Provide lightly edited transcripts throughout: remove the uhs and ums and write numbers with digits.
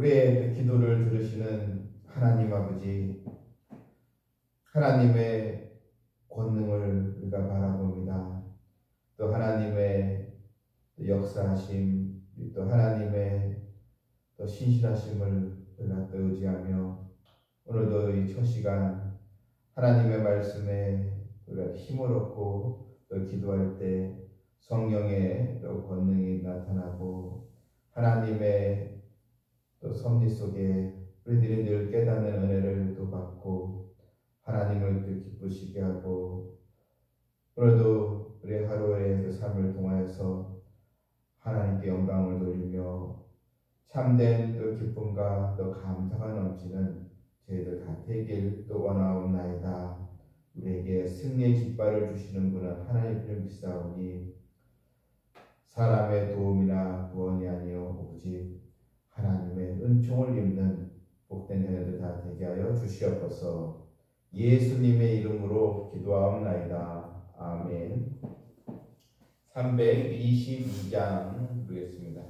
우리의 기도를 들으시는 하나님 아버지, 하나님의 권능을 우리가 바라봅니다. 또 하나님의 역사하심, 또 하나님의 또 신실하심을 우리가 또 의지하며 오늘도 이 첫 시간 하나님의 말씀에 우리가 힘을 얻고 또 기도할 때 성령의 또 권능이 나타나고 하나님의 또 섭리 속에 우리들이 늘 깨닫는 은혜를 또 받고 하나님을 또 기쁘시게 하고 오늘도 우리 하루의 그 삶을 통하여서 하나님께 영광을 돌리며 참된 또 기쁨과 또 감사가 넘치는 저희들 다 되길 또 원하옵나이다. 우리에게 승리의 깃발을 주시는 분은 하나님을 믿사오니 사람의 도움이나 구원이 아니요 오직 하나님의 은총을 입는 복된 자녀들 다 되게 하여 주시옵소서. 예수님의 이름으로 기도하옵나이다. 아멘. 322장 부르겠습니다.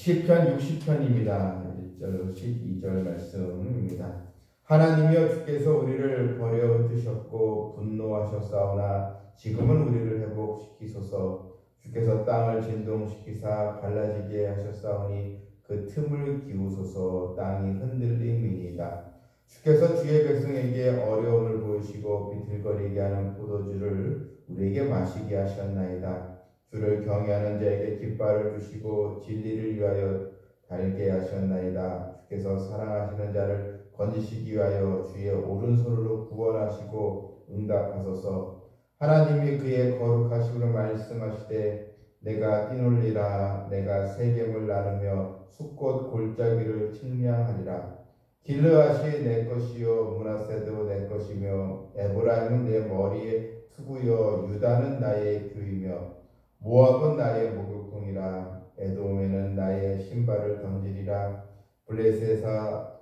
시편 60편입니다. 1절 12절 말씀입니다. 하나님이여 주께서 우리를 버려 흩으셨고 분노하셨사오나 지금은 우리를 회복시키소서. 주께서 땅을 진동시키사 갈라지게 하셨사오니 그 틈을 기우소서. 땅이 흔들림이니이다. 주께서 주의 백성에게 어려움을 보이시고 비틀거리게 하는 포도주를 우리에게 마시게 하셨나이다. 주를 경외하는 자에게 깃발을 주시고 진리를 위하여 달게 하셨나이다. 주께서 사랑하시는 자를 건지시기 위하여 주의 오른손으로 구원하시고 응답하소서. 하나님이 그의 거룩하심으로 말씀하시되 내가 뛰놀리라. 내가 세겜을 나누며 숫꽃 골짜기를 측량하리라. 길르앗이 내 것이요 므낫세도 내 것이며 에브라임은 내 머리에 투구여 유다는 나의 규이며 모압은 나의 목욕통이라. 에돔에는 나의 신발을 던지리라. 블레셋아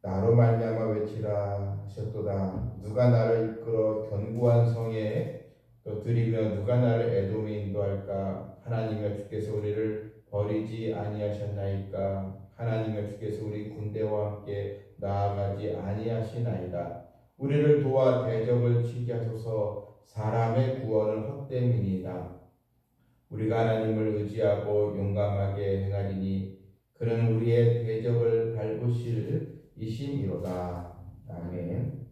나로 말미암아 외치라 하셨도다. 누가 나를 이끌어 견고한 성에 드리며 누가 나를 에돔에 인도할까. 하나님의 주께서 우리를 버리지 아니하셨나이까. 하나님의 주께서 우리 군대와 함께 나아가지 아니하시나이다. 우리를 도와 대적을 치게 하소서. 사람의 구원은 헛됨이니이다. 우리가 하나님을 의지하고 용감하게 행하리니 그는 우리의 대적을 밟으실 이심이로다. 아멘.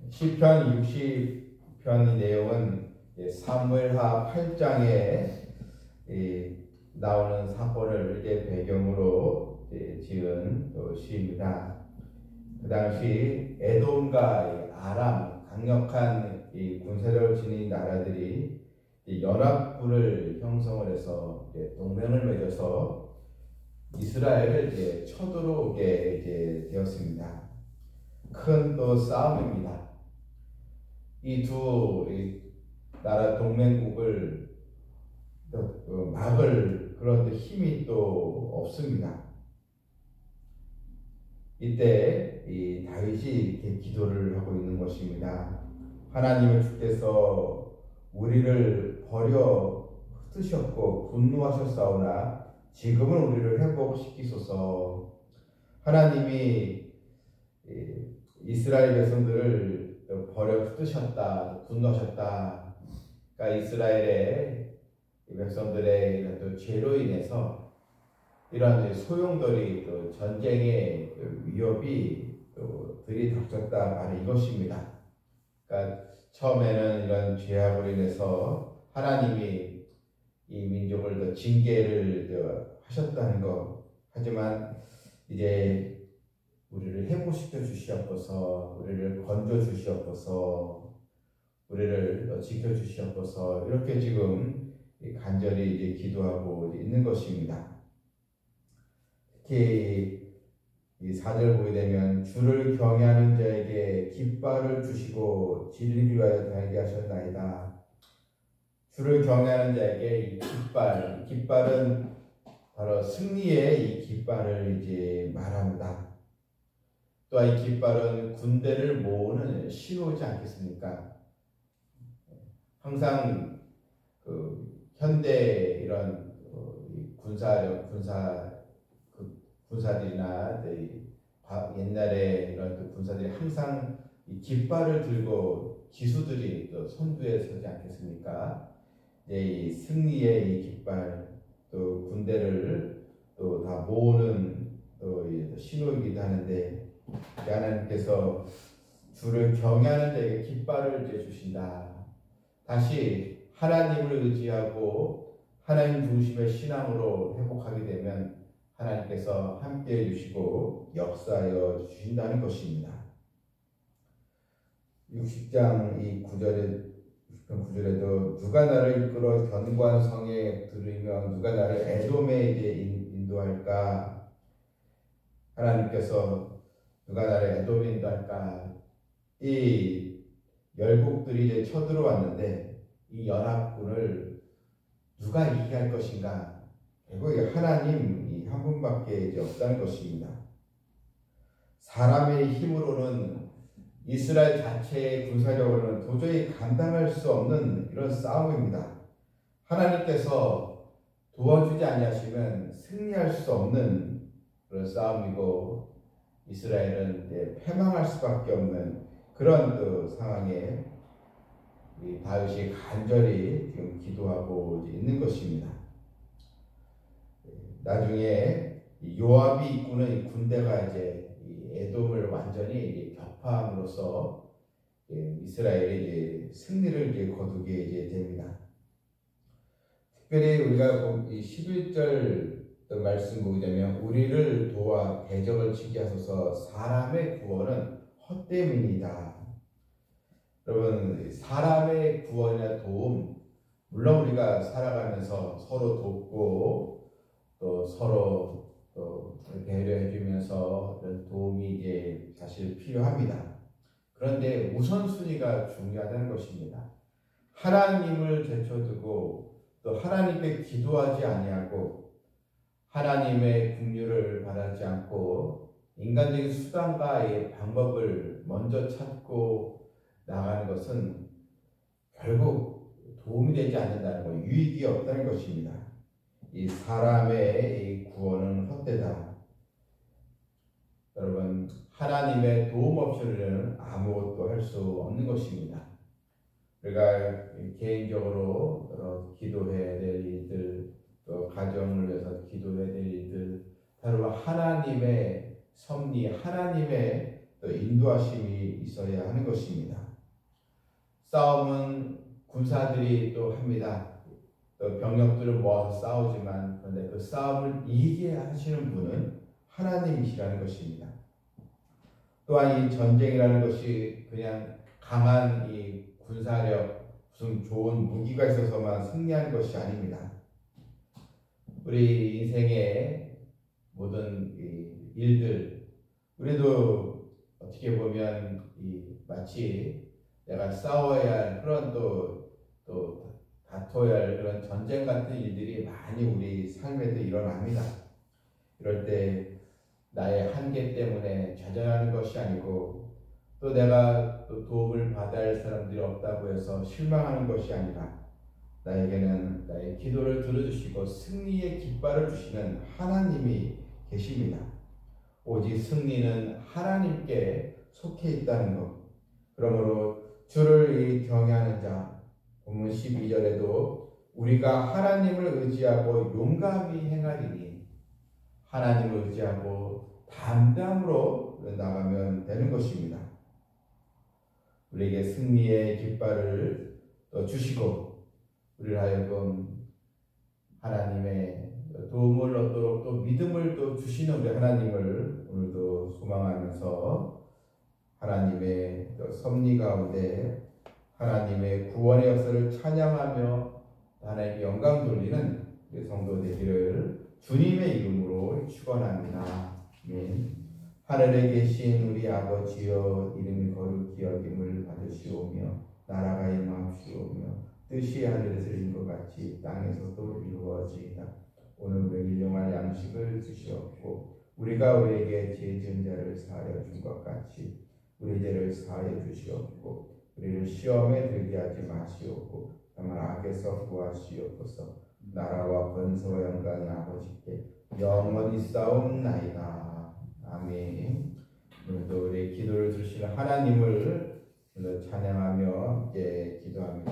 시편 60편의 내용은 사무엘하 8장에 나오는 사건을 배경으로 지은 시입니다. 그 당시 에돔과 아람, 강력한 군사력을 지닌 나라들이 연합군을 형성을 해서 동맹을 맺어서 이스라엘을 쳐들어오게 되었습니다. 큰 또 싸움입니다. 이 두 나라 동맹국을 막을 그런 힘이 또 없습니다. 이때 이 다윗이 기도를 하고 있는 것입니다. 하나님의 주께서 우리를 버려 흩으셨고 분노하셨사오나 지금은 우리를 회복시키소서. 하나님이 이스라엘 백성들을 버려 흩으셨다, 분노하셨다. 그러니까 이스라엘의 백성들의 이런 또 죄로 인해서 이러한 소용돌이 또 전쟁의 위협이 또 들이닥쳤다 바로 이것입니다. 그러니까 처음에는 이런 죄악으로 인해서 하나님이 이 민족을 더 징계를 하셨다는 것. 하지만 이제 우리를 회복시켜 주시옵소서, 우리를 건져 주시옵소서, 우리를 지켜 주시옵소서, 이렇게 지금 간절히 기도하고 있는 것입니다. 특히 이 4절 보게 되면 주를 경외하는 자에게 깃발을 주시고 진리를 위하여 달게 하셨나이다. 주를 경외하는 자에게 이 깃발은 바로 승리의 이 깃발을 말합니다. 또한 이 깃발은 군대를 모으는 신호이지 않겠습니까? 항상 현대 이런 군사들이나 옛날에 이런 군사들이 항상 이 깃발을 들고 기수들이 또 선두에 서지 않겠습니까? 이제 이 승리의 이 깃발, 또 군대를 또 다 모으는 또 신호이기도 하는데, 하나님께서 주를 경외하는 자에게 깃발을 주신다. 다시 하나님을 의지하고 하나님 중심의 신앙으로 회복하게 되면 하나님께서 함께해 주시고 역사하여 주신다는 것입니다. 60장 이 9절에도 누가 나를 이끌어 견고한 성에 들으며 누가 나를 에돔에 인도할까? 하나님께서 누가 나를 에돔에 인도할까? 이 열국들이 쳐들어왔는데 이 연합군을 누가 이기할 것인가? 결국 하나님 한 분밖에 없다는 것입니다. 사람의 힘으로는 이스라엘 자체의 군사력으로는 도저히 감당할 수 없는 이런 싸움입니다. 하나님께서 도와주지 아니하시면 승리할 수 없는 그런 싸움이고, 이스라엘은 패망할 수밖에 없는 그런 상황에 다윗이 간절히 지금 기도하고 있는 것입니다. 나중에 요압이 이끄는 이 군대가 에돔을 완전히 격파함으로써 이스라엘이 승리를 거두게 됩니다. 특별히 우리가 이 11절 말씀 보게 되면 우리를 도와 대적을 치게 하소서, 사람의 구원은 헛됨이니이다. 여러분, 사람의 구원이나 도움, 물론 우리가 살아가면서 서로 돕고 또 서로 또 배려해 주면서 그런 도움이 사실 필요합니다. 그런데 우선순위가 중요하다는 것입니다. 하나님을 제쳐두고 또 하나님께 기도하지 아니하고 하나님의 긍휼을 바라지 않고 인간적인 수단과 방법을 먼저 찾고 나가는 것은 결국 도움이 되지 않는다는 것, 유익이 없다는 것입니다. 이 사람의 이 구원은 헛되다. 여러분, 하나님의 도움 없이는 아무것도 할 수 없는 것입니다. 우리가 개인적으로 기도해야 될 일들, 또 가정을 위해서 기도해야 될 일들, 바로 하나님의 섭리, 하나님의 또 인도하심이 있어야 하는 것입니다. 싸움은 군사들이 또 합니다. 또 병력들을 모아서 싸우지만, 그런데 그 싸움을 이기게 하시는 분은 하나님이시라는 것입니다. 또한 이 전쟁이라는 것이 그냥 강한 이 군사력, 무슨 좋은 무기가 있어서만 승리한 것이 아닙니다. 우리 인생의 모든 이 일들, 우리도 어떻게 보면 마치 내가 싸워야 할 그런 또 다퉈야 할 그런 전쟁 같은 일들이 많이 우리 삶에도 일어납니다. 이럴 때 나의 한계 때문에 좌절하는 것이 아니고, 또 내가 또 도움을 받아야 할 사람들이 없다고 해서 실망하는 것이 아니라, 나에게는 나의 기도를 들어주시고 승리의 깃발을 주시는 하나님이 계십니다. 오직 승리는 하나님께 속해 있다는 것. 그러므로 주를 경외하는 자, 본문 12절에도 우리가 하나님을 의지하고 용감히 행하리니 하나님을 의지하고 담대함으로 나가면 되는 것입니다. 우리에게 승리의 깃발을 또 주시고 우리를 하여금 하나님의 도움을 얻도록 또 믿음을 또 주시는 우리 하나님을 오늘도 소망하면서 하나님의 섭리 가운데 하나님의 구원의 역사를 찬양하며 하나님께 영광 돌리는 우리 성도 되기를 주님의 이름으로 축원합니다. 아멘. 하늘에 계신 우리 아버지여, 이름이 거룩히 여김을 받으시오며 나라가 임하옵시오며 뜻이 하늘에서 이룬 것 같이 땅에서도 이루어지이다. 오늘 우리에게 일용할 양식을 주시옵고 우리가 우리에게 죄 지은 자를 사하여 준 것 같이 우리 죄를 사하여 주시옵고 우리를 시험에 들게 하지 마시옵고 다만 악에서 구하시옵소서. 나라와 권세와 영광은 아버지께 영원히 싸움나이다. 아멘. 오늘도 우리의 기도를 들으시는 하나님을 찬양하며 함께 기도합니다.